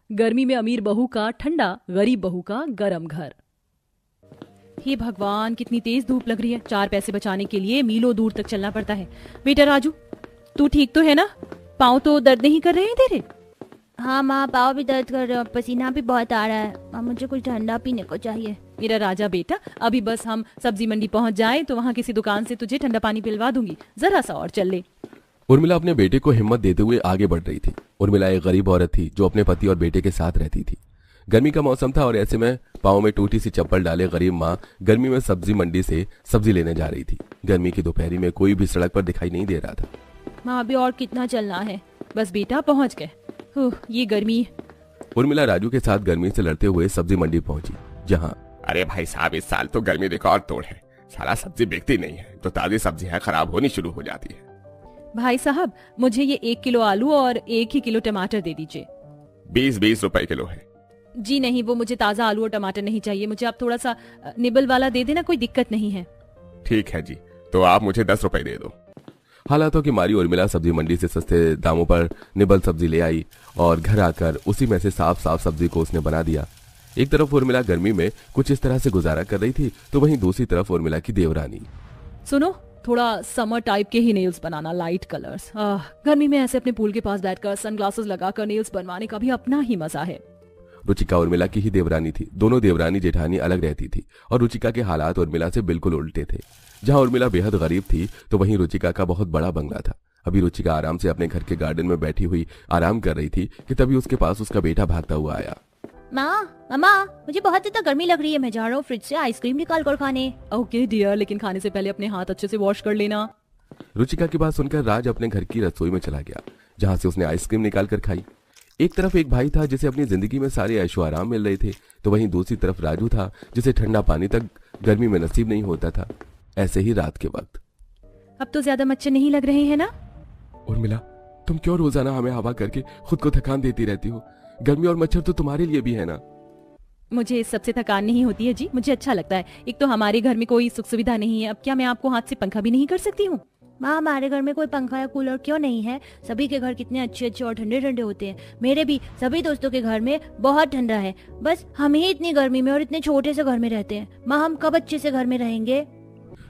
गर्मी में अमीर बहू का ठंडा, गरीब बहू का गरम घर। हे भगवान, कितनी तेज धूप लग रही है। 4 पैसे बचाने के लिए मीलों दूर तक चलना पड़ता है। बेटा राजू, तू ठीक तो है ना? पाँव तो दर्द नहीं कर रहे हैं तेरे? हाँ माँ, पाँव भी दर्द कर रहे हैं, पसीना भी बहुत आ रहा है। माँ, मुझे कुछ ठंडा पीने को चाहिए। मेरा राजा बेटा, अभी बस हम सब्जी मंडी पहुंच जाएं तो वहाँ किसी दुकान से तुझे ठंडा पानी पिलवा दूंगी। जरा सा और चल ले। उर्मिला अपने बेटे को हिम्मत देते हुए आगे बढ़ रही थी। उर्मिला एक गरीब औरत थी जो अपने पति और बेटे के साथ रहती थी। गर्मी का मौसम था और ऐसे में पाँव में टूटी सी चप्पल डाले गरीब माँ गर्मी में सब्जी मंडी से सब्जी लेने जा रही थी। गर्मी की दोपहरी में कोई भी सड़क पर दिखाई नहीं दे रहा था। माँ, अभी और कितना चलना है? बस बेटा, पहुंच गए। ये गर्मी। उर्मिला राजू के साथ गर्मी से लड़ते हुए सब्जी मंडी पहुंची, जहाँ अरे भाई साहब, इस साल तो गर्मी रिकॉर्ड तोड़ है। सारा सब्जी बिकती नहीं है, तो ताजी सब्जियां खराब होनी शुरू हो जाती है। भाई साहब, मुझे ये 1 किलो आलू और 1 ही किलो टमाटर दे दीजिए। 20-20 रुपए किलो है। जी नहीं, वो मुझे ताजा आलू और टमाटर नहीं चाहिए। मुझे आप थोड़ा सा निबल वाला दे देना, कोई दिक्कत नहीं है। ठीक है जी, तो आप मुझे 10 रुपए दे दो। हालातों की मारी उर्मिला सब्जी मंडी से सस्ते दामों पर निबल सब्जी ले आई और घर आकर उसी में से साफ साफ सब्जी को उसने बना दिया। एक तरफ उर्मिला गर्मी में कुछ इस तरह से गुजारा कर रही थी, तो वहीं दूसरी तरफ उर्मिला की देवरानी। सुनो, थोड़ा समर टाइप के ही नेल्स बनाना, लाइट कलर्स। गर्मी में ऐसे अपने पूल के पास बैठकर सनग्लासेस लगाकर नेल्स बनवाने का भी अपना ही मजा है। रुचिका उर्मिला की ही देवरानी थी। दोनों देवरानी जेठानी अलग रहती थी और रुचिका के हालात उर्मिला से बिल्कुल उल्टे थे। जहां उर्मिला बेहद गरीब थी, तो वहीं रुचिका का बहुत बड़ा बंगला था। अभी रुचिका आराम से अपने घर के गार्डन में बैठी हुई आराम कर रही थी कि तभी उसके पास उसका बेटा भागता हुआ आया। माँ, मम्मा, मुझे बहुत ज्यादा गर्मी लग रही है, मैं जा रहा हूँ फ्रिज से आइसक्रीम निकाल कर खाने। ओके डियर, लेकिन खाने से पहले अपने हाथ अच्छे से वॉश कर लेना। रुचिका की बात सुनकर राज अपने घर की रसोई में चला गया, जहां से उसने आइसक्रीम निकाल कर खाई। एक तरफ एक भाई था जिसे अपनी जिंदगी में सारे ऐशो आराम मिल रहे थे, तो वहीं दूसरी तरफ राजू था जिसे ठंडा पानी तक गर्मी में नसीब नहीं होता था। ऐसे ही रात के वक्त। अब तो ज्यादा मच्छर नहीं लग रहे हैं ना? उर्मिला, तुम क्यों रोजाना हमें हवा करके खुद को थकान देती रहती हो? गर्मी और मच्छर तो तुम्हारे लिए भी है ना। मुझे इस सबसे थकान नहीं होती है जी, मुझे अच्छा लगता है। एक तो हमारे घर में कोई सुख सुविधा नहीं है, अब क्या मैं आपको हाथ से पंखा भी नहीं कर सकती हूँ? माँ, हमारे घर में कोई पंखा या कूलर क्यों नहीं है? सभी के घर कितने अच्छे अच्छे और ठंडे ठंडे होते हैं। मेरे भी सभी दोस्तों के घर में बहुत ठंडा है, बस हम ही इतनी गर्मी में और इतने छोटे से घर में रहते हैं। माँ, हम कब अच्छे से घर में रहेंगे?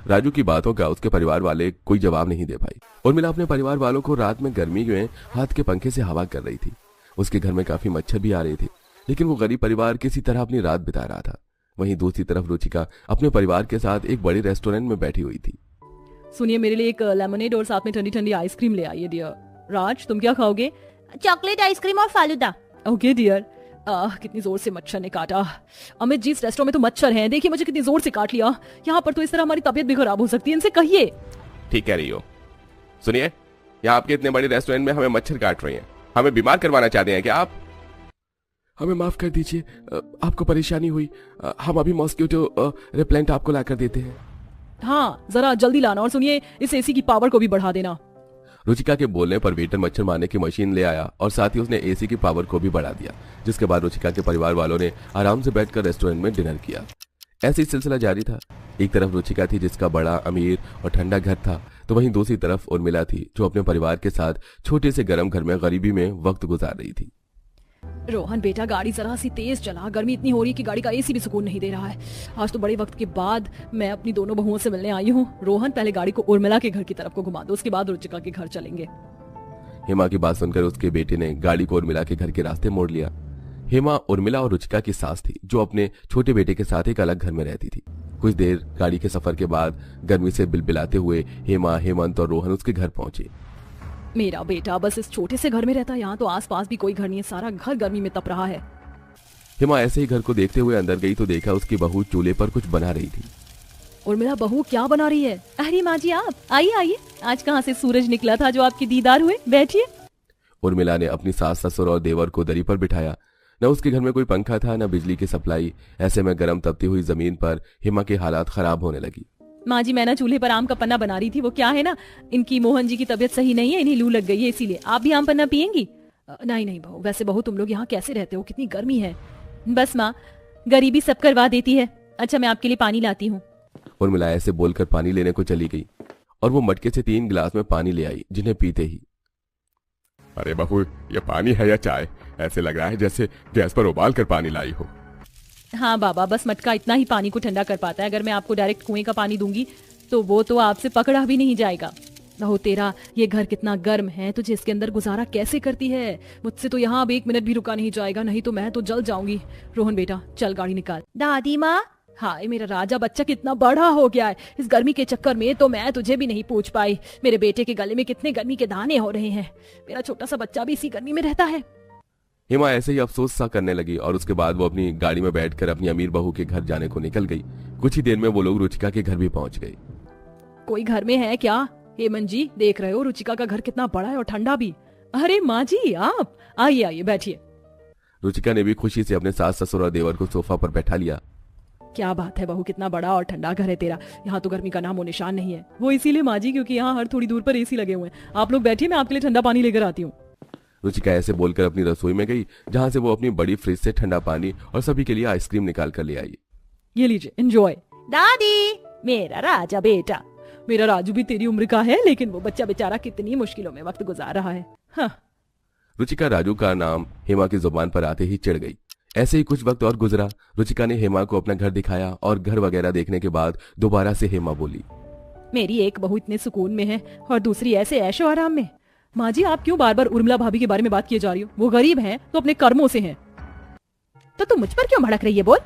राजू की बातों का उसके परिवार वाले कोई जवाब नहीं दे पाई। उर्मिला अपने परिवार वालों को रात में गर्मी में हाथ के पंखे से हवा कर रही थी। उसके घर में काफी मच्छर भी आ रहे थे, लेकिन वो गरीब परिवार किसी तरह अपनी रात बिता रहा था। वहीं दूसरी तरफ रुचिका अपने परिवार के साथ एक बड़े रेस्टोरेंट में बैठी हुई थी। सुनिए, मेरे लिए एक लेमनेड और साथ में ठंडी ठंडी आइसक्रीम ले आइए डियर। राज, तुम क्या खाओगे? चॉकलेट आइसक्रीम और फालूदा। Okay dear. कितनी जोर से मच्छर ने काटा। अमित जी, इस रेस्टोरेंट में तो मच्छर हैं, देखिए मुझे कितनी जोर से काट लिया। यहाँ पर तो इस तरह हमारी तबीयत भी खराब हो सकती है, इनसे कहिए। ठीक कह रही हो। सुनिए, यहाँ आपके इतने बड़े रेस्टोरेंट में हमें मच्छर काट रही हैं। हमें बीमार करवाना चाहते हैं क्या आप? हमें माफ कर दीजिए, आपको परेशानी हुई। हम अभी मॉस्किटो रिपेलेंट आपको लाकर देते हैं। हाँ, जरा जल्दी लाना, और सुनिए इस एसी की पावर को भी बढ़ा देना। रुचिका के बोलने पर वेटर मच्छर मारने की मशीन ले आया और साथ ही उसने एसी की पावर को भी बढ़ा दिया, जिसके बाद रुचिका के परिवार वालों ने आराम से बैठकर रेस्टोरेंट में डिनर किया। ऐसे ही सिलसिला जारी था। एक तरफ रुचिका थी जिसका बड़ा, अमीर और ठंडा घर था, तो वहीं दूसरी तरफ उर्मिला थी जो अपने परिवार के साथ छोटे से गर्म घर में गरीबी में वक्त गुजार रही थी। रोहन बेटा, गाड़ी जरा सी तेज चला, गर्मी इतनी हो रही है कि गाड़ी का एसी भी सुकून नहीं दे रहा है। आज तो बड़े वक्त के बाद मैं अपनी दोनों बहुओं से मिलने आई हूँ। रोहन, पहले गाड़ी को उर्मिला के घर की तरफ को घुमा दो, उसके बाद रुचिका के घर चलेंगे। हेमा की बात सुनकर उसके बेटे ने गाड़ी को उर्मिला के घर के रास्ते मोड़ लिया। हेमा उर्मिला और रुचिका की सास थी जो अपने छोटे बेटे के साथ एक अलग घर में रहती थी। कुछ देर गाड़ी के सफर के बाद गर्मी से बिलबिलाते हुए हेमा, हेमंत और रोहन उसके घर पहुंचे। मेरा बेटा बस इस छोटे से घर में रहता है, यहाँ तो आसपास भी कोई घर नहीं है, सारा घर गर्मी में तप रहा है। हेमा ऐसे ही घर को देखते हुए अंदर गई तो देखा उसकी बहू चूल्हे पर कुछ बना रही थी। उर्मिला बहू, क्या बना रही है? अरे माँ जी, आप आइए आइए, आज कहाँ से सूरज निकला था जो आपके दीदार हुए, बैठिए। उर्मिला ने अपनी सास, ससुर और देवर को दरी पर बिठाया। न उसके घर में कोई पंखा था, न बिजली की सप्लाई। ऐसे में गर्म तपती हुई जमीन पर हेमा के हालात खराब होने लगी। माँ जी, मैं ना चूल्हे पर आम का पन्ना बना रही थी। वो क्या है ना, इनकी मोहन जी की तबीयत सही नहीं है, इन्हें लू लग गई है, इसीलिए। आप भी आम पन्ना पियेंगी? नहीं नहीं बहू, वैसे बहू तुम लोग यहाँ कैसे रहते हो, कितनी गर्मी है। बस माँ, गरीबी सब करवा देती है। अच्छा, मैं आपके लिए पानी लाती हूँ। उर्मिला ऐसे बोलकर पानी लेने को चली गई और वो मटके से 3 गिलास में पानी ले आई, जिन्हें पीते ही अरे बहू, ये पानी है या चाय? ऐसे लग रहा है जैसे गैस पर उबाल कर पानी लाई हो। हाँ बाबा, बस मटका इतना ही पानी को ठंडा कर पाता है। अगर मैं आपको डायरेक्ट कुएं का पानी दूंगी तो वो तो आपसे पकड़ा भी नहीं जाएगा। बहू, तेरा ये घर कितना गर्म है, तुझे इसके अंदर गुजारा कैसे करती है? मुझसे तो यहाँ अब 1 मिनट भी रुका नहीं जाएगा, नहीं तो मैं तो जल जाऊंगी। रोहन बेटा, चल गाड़ी निकाल। दादी माँ, हाय मेरा राजा बच्चा कितना बड़ा हो गया है। इस गर्मी के चक्कर में तो मैं तुझे भी नहीं पूछ पाई। मेरे बेटे के गले में कितने गर्मी के दाने हो रहे हैं। मेरा छोटा सा बच्चा भी इसी गर्मी में रहता है। हेमा ऐसे ही अफसोस सा करने लगी और उसके बाद वो अपनी गाड़ी में बैठकर अपनी अमीर बहू के घर जाने को निकल गई। कुछ ही देर में वो लोग रुचिका के घर भी पहुंच गए। कोई घर में है क्या? हेमंत जी, देख रहे हो रुचिका का घर कितना बड़ा है और ठंडा भी। अरे माँ जी, आप आइए आइए बैठिए। रुचिका ने भी खुशी से अपने सास ससुर और देवर को सोफा पर बैठा लिया। क्या बात है बहू, कितना बड़ा और ठंडा घर है तेरा। यहाँ तो गर्मी का नामो निशान नहीं है। वो इसीलिए माँ जी, क्योंकि यहाँ हर थोड़ी दूर पर एसी लगे हुए हैं। आप लोग बैठिए, मैं आपके लिए ठंडा पानी लेकर आती हूँ। रुचिका ऐसे बोलकर अपनी रसोई में गई, जहाँ से वो अपनी बड़ी फ्रिज से ठंडा पानी और सभी के लिए आइसक्रीम निकाल कर ले आई। ये लीजिए, एंजॉय। दादी, मेरा राजा बेटा। मेरा राजू भी तेरी उम्र का है, लेकिन वो बच्चा बेचारा कितनी मुश्किलों में वक्त गुजार रहा है। हाँ। रुचिका राजू का नाम हेमा की जुबान पर आते ही चिढ़ गई। ऐसे ही कुछ वक्त और गुजरा। रुचिका ने हेमा को अपना घर दिखाया और घर वगैरह देखने के बाद दोबारा से हेमा बोली, मेरी एक बहू इतने सुकून में है और दूसरी ऐसे ऐशो आराम में। माँ जी, आप क्यों बार बार उर्मिला भाभी के बारे में बात किए जा रही हो? वो गरीब हैं तो अपने कर्मों से हैं। तो तुम मुझ पर क्यों भड़क रही है? बोल।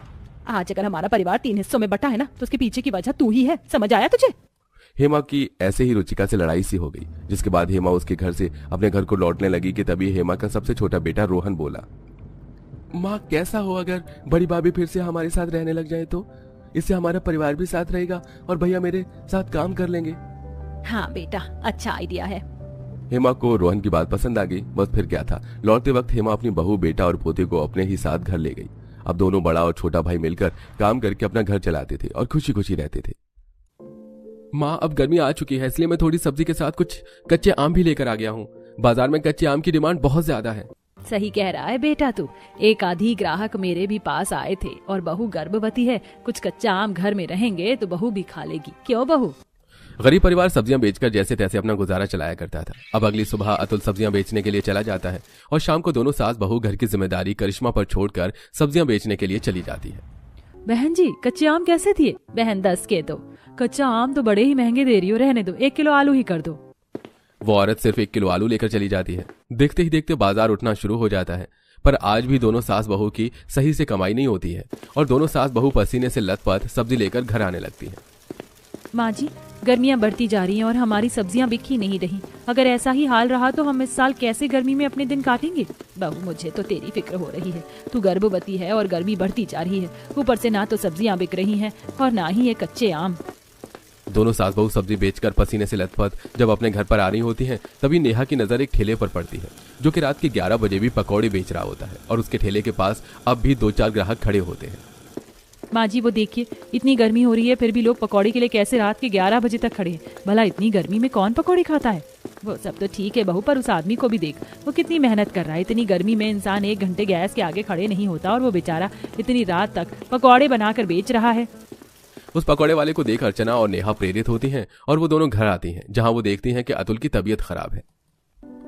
आज अगर हमारा परिवार 3 हिस्सों में बटा है ना, तो उसके पीछे की वजह तू ही है। समझ आया तुझे? हेमा की ऐसे ही रुचिका से लड़ाई सी हो गई, जिसके बाद हेमा उसके घर से अपने घर को लौटने लगी कि तभी हेमा का सबसे छोटा बेटा रोहन बोला, माँ कैसा हो अगर बड़ी भाभी फिर से हमारे साथ रहने लग जाए तो? इससे हमारा परिवार भी साथ रहेगा और भैया मेरे साथ काम कर लेंगे। हाँ बेटा, अच्छा आइडिया है। हेमा को रोहन की बात पसंद आ गई। बस फिर क्या था, लौटते वक्त हेमा अपनी बहू, बेटा और पोते को अपने ही साथ घर ले गई। अब दोनों बड़ा और छोटा भाई मिलकर काम करके अपना घर चलाते थे और खुशी खुशी रहते थे। माँ, अब गर्मी आ चुकी है, इसलिए मैं थोड़ी सब्जी के साथ कुछ कच्चे आम भी लेकर आ गया हूँ। बाजार में कच्चे आम की डिमांड बहुत ज्यादा है। सही कह रहा है बेटा तू। एक आधी ग्राहक मेरे भी पास आए थे और बहू गर्भवती है। कुछ कच्चा आम घर में रहेंगे तो बहू भी खा लेगी। क्यों बहू? गरीब परिवार सब्जियां बेचकर जैसे तैसे अपना गुजारा चलाया करता था। अब अगली सुबह अतुल सब्जियां बेचने के लिए चला जाता है और शाम को दोनों सास बहू घर की जिम्मेदारी करिश्मा पर छोड़कर सब्जियां बेचने के लिए चली जाती है। बहन जी, कच्चे आम कैसे दिए? बहन 10 के दो। कच्चा आम तो बड़े ही महंगे दे रही हो, रहने दो, 1 किलो आलू ही कर दो। वो औरत सिर्फ 1 किलो आलू लेकर चली जाती है। देखते ही देखते बाजार उठना शुरू हो जाता है, पर आज भी दोनों सास बहू की सही से कमाई नहीं होती है और दोनों सास बहू पसीने से लथपथ सब्जी लेकर घर आने लगती है। माँ जी, गर्मियाँ बढ़ती जा रही हैं और हमारी सब्जियाँ बिक ही नहीं रही। अगर ऐसा ही हाल रहा तो हम इस साल कैसे गर्मी में अपने दिन काटेंगे? बहू, मुझे तो तेरी फिक्र हो रही है। तू गर्भवती है और गर्मी बढ़ती जा रही है। ऊपर से ना तो सब्जियाँ बिक रही हैं और ना ही ये कच्चे आम। दोनों सास बहू सब्जी बेचकर पसीने से लथपथ जब अपने घर पर आ रही होती हैं, तभी नेहा की नजर एक ठेले पर पड़ती है, जो कि रात के 11 बजे भी पकौड़े बेच रहा होता है और उसके ठेले के पास अब भी 2-4 ग्राहक खड़े होते हैं। माँ जी, वो देखिए, इतनी गर्मी हो रही है फिर भी लोग पकौड़े के लिए कैसे रात के 11 बजे तक खड़े हैं। भला इतनी गर्मी में कौन पकौड़े खाता है? वो सब तो ठीक है बहू, पर उस आदमी को भी देख, वो कितनी मेहनत कर रहा है। इतनी गर्मी में इंसान 1 घंटे गैस के आगे खड़े नहीं होता और वो बेचारा इतनी रात तक पकौड़े बनाकर बेच रहा है। उस पकौड़े वाले को देख अर्चना और नेहा प्रेरित होती हैं और वो दोनों घर आती हैं, जहां वो देखती हैं कि अतुल की तबीयत खराब है।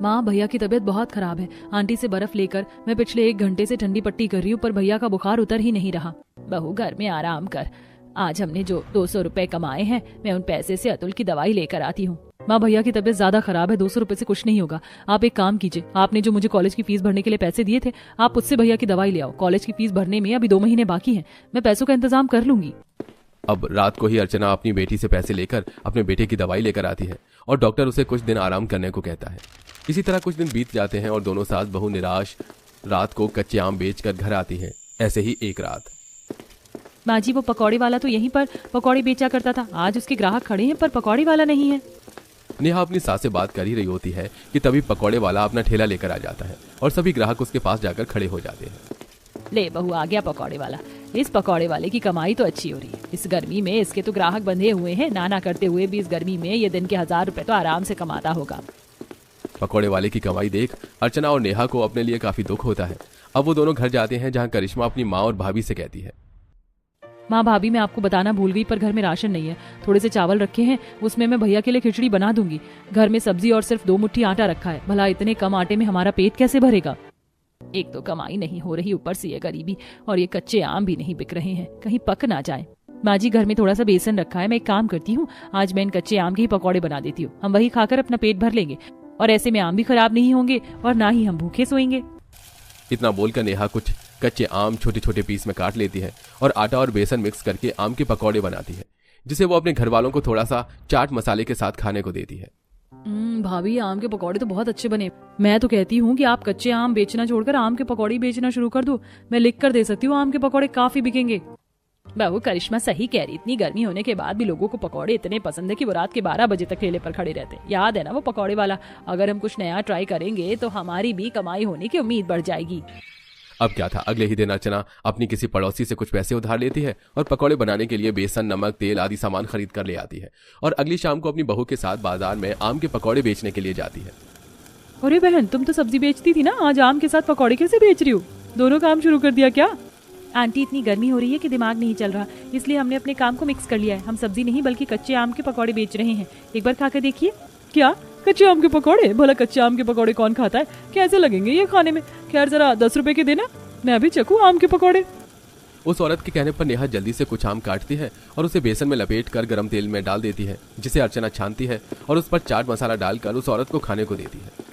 माँ, भैया की तबीयत बहुत खराब है। आंटी से बर्फ लेकर मैं पिछले 1 घंटे से ठंडी पट्टी कर रही हूँ, पर भैया का बुखार उतर ही नहीं रहा। बहू, घर में आराम कर। आज हमने जो 200 रुपए कमाए हैं, मैं उन पैसे से अतुल की दवाई लेकर आती हूँ। माँ, भैया की तबीयत ज्यादा खराब है, 200 रुपए से कुछ नहीं होगा। आप एक काम कीजिए, आपने जो मुझे कॉलेज की फीस भरने के लिए पैसे दिए थे, आप उससे भैया की दवाई ले आओ। कॉलेज की फीस भरने में अभी 2 महीने बाकी है, मैं पैसों का इंतजाम कर लूंगी। अब रात को ही अर्चना अपनी बेटी से पैसे लेकर अपने बेटे की दवाई लेकर आती है और डॉक्टर उसे कुछ दिन आराम करने को कहता है। इसी तरह कुछ दिन बीत जाते हैं और दोनों सास बहू निराश रात को कच्चे आम बेचकर घर आती हैं। ऐसे ही एक रात। माँ जी, वो पकौड़े वाला तो यहीं पर पकौड़े बेचा करता था। आज उसके ग्राहक खड़े हैं पर पकौड़े वाला नहीं है। नेहा अपनी सास से बात कर ही रही होती है कि तभी पकौड़े वाला अपना ठेला लेकर आ जाता है और सभी ग्राहक उसके पास जाकर खड़े हो जाते हैं। ले बहू, आ गया पकौड़े वाला। इस पकौड़े वाले की कमाई तो अच्छी हो रही है। इस गर्मी में इसके तो ग्राहक बंधे हुए हैं। नाना करते हुए भी इस गर्मी में ये दिन के 1000 रुपए तो आराम से कमाता होगा। पकौड़े वाले की कमाई देख अर्चना और नेहा को अपने लिए काफी दुख होता है। अब वो दोनों घर जाते हैं, जहाँ करिश्मा अपनी माँ और भाभी से कहती है, माँ भाभी मैं आपको बताना भूल गई, पर घर में राशन नहीं है। थोड़े से चावल रखे हैं, उसमें मैं भैया के लिए खिचड़ी बना दूंगी। घर में सब्जी और सिर्फ 2 मुट्ठी आटा रखा है। भला इतने कम आटे में हमारा पेट कैसे भरेगा? एक तो कमाई नहीं हो रही, ऊपर से ये गरीबी, और ये कच्चे आम भी नहीं बिक रहे हैं, कहीं पक ना जाए। माँ जी घर में थोड़ा सा बेसन रखा है, मैं एक काम करती हूँ, आज मैं इन कच्चे आम के ही पकौड़े बना देती हूँ। हम वही खाकर अपना पेट भर लेंगे और ऐसे में आम भी खराब नहीं होंगे और ना ही हम भूखे सोएंगे। इतना बोलकर नेहा कुछ कच्चे आम छोटे छोटे पीस में काट लेती है और आटा और बेसन मिक्स करके आम के पकौड़े बनाती है, जिसे वो अपने घर वालों को थोड़ा सा चाट मसाले के साथ खाने को देती है। भाभी आम के पकौड़े तो बहुत अच्छे बने। मैं तो कहती हूँ कि आप कच्चे आम बेचना छोड़कर आम के पकौड़े बेचना शुरू कर दो। मैं लिख कर दे सकती हूँ, आम के पकौड़े काफी बिकेंगे। बहू करिश्मा सही कह रही, इतनी गर्मी होने के बाद भी लोगों को पकौड़े इतने पसंद है कि वो रात के 12 बजे तक ठेले पर खड़े रहते। याद है ना वो पकौड़े वाला? अगर हम कुछ नया ट्राई करेंगे तो हमारी भी कमाई होने की उम्मीद बढ़ जाएगी। अब क्या था, अगले ही दिन अर्चना अपनी किसी पड़ोसी से कुछ पैसे उधार लेती है और पकौड़े बनाने के लिए बेसन, नमक, तेल आदि सामान खरीद कर ले आती है और अगली शाम को अपनी बहू के साथ बाजार में आम के पकौड़े बेचने के लिए जाती है। अरे बहन, तुम तो सब्जी बेचती थी ना, आज आम के साथ पकौड़े कैसे बेच रही हो? दोनों काम शुरू कर दिया क्या? आंटी इतनी गर्मी हो रही है कि दिमाग नहीं चल रहा, इसलिए हमने अपने काम को मिक्स कर लिया है। हम सब्जी नहीं बल्कि कच्चे आम के पकौड़े बेच रहे हैं। एक बार खाकर देखिए। क्या कच्चे आम के पकौड़े? भला कच्चे आम के पकौड़े कौन खाता है? कैसे लगेंगे ये खाने में? खैर जरा 10 रुपए के देना, मैं भी चखूं आम के पकौड़े। उस औरत के कहने पर नेहा जल्दी से कुछ आम काटती है और उसे बेसन में लपेट कर गर्म तेल में डाल देती है, जिसे अर्चना छानती है और उस पर चाट मसाला डालकर उस औरत को खाने को देती है।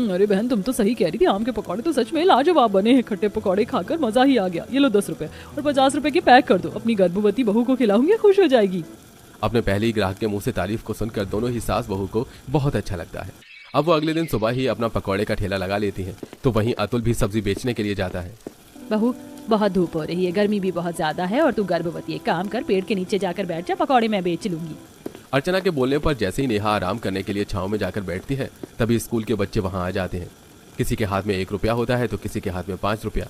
अरे बहन तुम तो सही कह रही थी, आम के पकौड़े तो सच में लाजवाब बने हैं। खट्टे पकौड़े खाकर मजा ही आ गया। ये लो 10 रुपए और 50 रुपए की पैक कर दो, अपनी गर्भवती बहू को खिलाऊंगी, खुश हो जाएगी। अपने पहले ही ग्राहक के मुंह से तारीफ को सुनकर दोनों ही सास बहू को बहुत अच्छा लगता है। अब वो अगले दिन सुबह ही अपना पकौड़े का ठेला लगा लेती है, तो वहीं अतुल भी सब्जी बेचने के लिए जाता है। बहू बहुत धूप हो रही है, गर्मी भी बहुत ज्यादा है और तू गर्भवती है, काम कर पेड़ के नीचे जाकर बैठ जा, पकौड़े मैं बेच लूंगी। अर्चना के बोलने पर जैसे ही नेहा आराम करने के लिए छांव में जाकर बैठती है, तभी स्कूल के बच्चे वहां आ जाते हैं। किसी के हाथ में 1 रुपया होता है तो किसी के हाथ में 5 रुपया।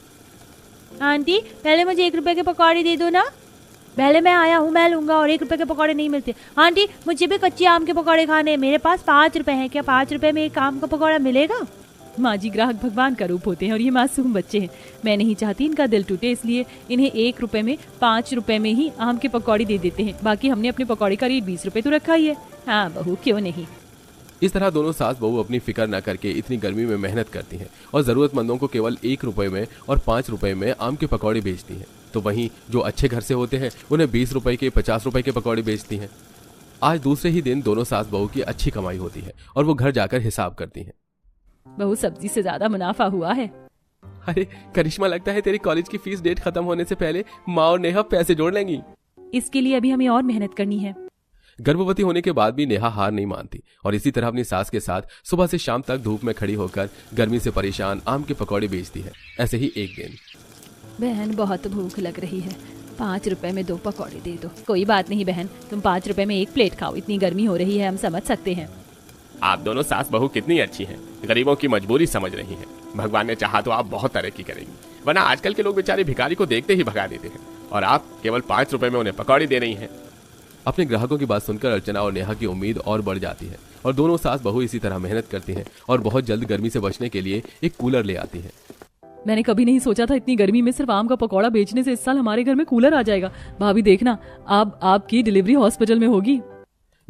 आंटी पहले मुझे 1 रुपए के पकौड़े दे दो ना। पहले मैं आया हूँ, मैं लूंगा, और 1 रुपए के पकौड़े नहीं मिलते। आंटी मुझे भी कच्चे आम के पकौड़े खाने, मेरे पास 5 रुपए हैं, क्या 5 रुपए में एक आम का पकौड़ा मिलेगा? माँ जी ग्राहक भगवान का रूप होते हैं और ये मासूम बच्चे हैं। मैं नहीं चाहती इनका दिल टूटे, इसलिए इन्हें 1 रुपए में 5 रुपए में ही आम के पकौड़े दे देते हैं। बाकी हमने अपने पकौड़े का रेट 20 रुपए तो रखा ही है। हाँ बहू क्यों नहीं। इस तरह दोनों सास बहू अपनी फिक्र न करके इतनी गर्मी में मेहनत करती हैं और जरूरतमंदों को केवल 1 रुपए में और 5 रुपए में आम के पकौड़े बेचती हैं। तो वहीं जो अच्छे घर से होते हैं उन्हें 20 रुपए के 50 रुपए के पकौड़े बेचती हैं। आज दूसरे ही दिन दोनों सास बहू की अच्छी कमाई होती है और वो घर जाकर हिसाब करती हैं। बहू सब्जी से ज्यादा मुनाफा हुआ है। अरे करिश्मा, लगता है तेरी कॉलेज की फीस डेट खत्म होने से पहले माँ और नेहा पैसे जोड़ लेंगी। इसके लिए अभी हमें और मेहनत करनी है। गर्भवती होने के बाद भी नेहा हार नहीं मानती और इसी तरह अपनी सास के साथ सुबह से शाम तक धूप में खड़ी होकर गर्मी से परेशान आम के पकौड़े बेचती है। ऐसे ही एक दिन, बहन बहुत भूख लग रही है, 5 रुपए में 2 पकौड़े दे दो। कोई बात नहीं बहन, तुम 5 रुपए में 1 प्लेट खाओ, इतनी गर्मी हो रही है, हम समझ सकते हैं। आप दोनों सास बहू कितनी अच्छी हैं, गरीबों की मजबूरी समझ रही हैं। भगवान ने चाहा तो आप बहुत तरक्की करेंगी, वरना आजकल के लोग बेचारे भिखारी को देखते ही भगा देते हैं और आप केवल 5 रुपए में उन्हें पकौड़ी दे रही हैं। अपने ग्राहकों की बात सुनकर अर्चना और नेहा की उम्मीद और बढ़ जाती है और दोनों सास बहू इसी तरह मेहनत करती हैं और बहुत जल्द गर्मी से बचने के लिए एक कूलर ले आती हैं। मैंने कभी नहीं सोचा था इतनी गर्मी में सिर्फ आम का पकौड़ा बेचने से इस साल हमारे घर में कूलर आ जाएगा। भाभी देखना, अब आपकी डिलीवरी हॉस्पिटल में होगी।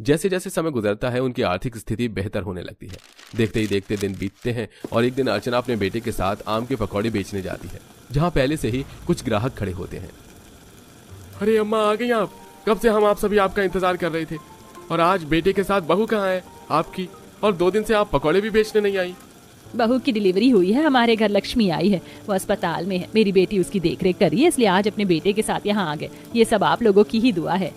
जैसे जैसे समय गुजरता है उनकी आर्थिक स्थिति बेहतर होने लगती है। देखते ही देखते दिन बीतते हैं और एक दिन अर्चना अपने बेटे के साथ आम के पकौड़े बेचने जाती है, जहाँ पहले से ही कुछ ग्राहक खड़े होते हैं। अरे अम्मा आ गई आप, कब से हम आप सभी आपका इंतजार कर रहे थे। और आज बेटे के साथ बहू कहाँ है आपकी, और 2 दिन से आप पकौड़े भी बेचने नहीं आई। बहू की डिलीवरी हुई है, हमारे घर लक्ष्मी आई है, वो अस्पताल में है, मेरी बेटी उसकी देखरेख कर रही है, इसलिए आज अपने बेटे के साथ यहाँ आ गए। ये सब आप लोगों की ही दुआ है।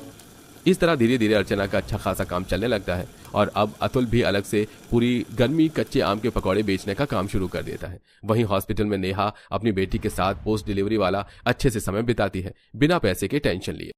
इस तरह धीरे धीरे अर्चना का अच्छा खासा काम चलने लगता है और अब अतुल भी अलग से पूरी गर्मी कच्चे आम के पकौड़े बेचने का काम शुरू कर देता है। वहीं हॉस्पिटल में नेहा अपनी बेटी के साथ पोस्ट डिलीवरी वाला अच्छे से समय बिताती है, बिना पैसे के टेंशन लिए।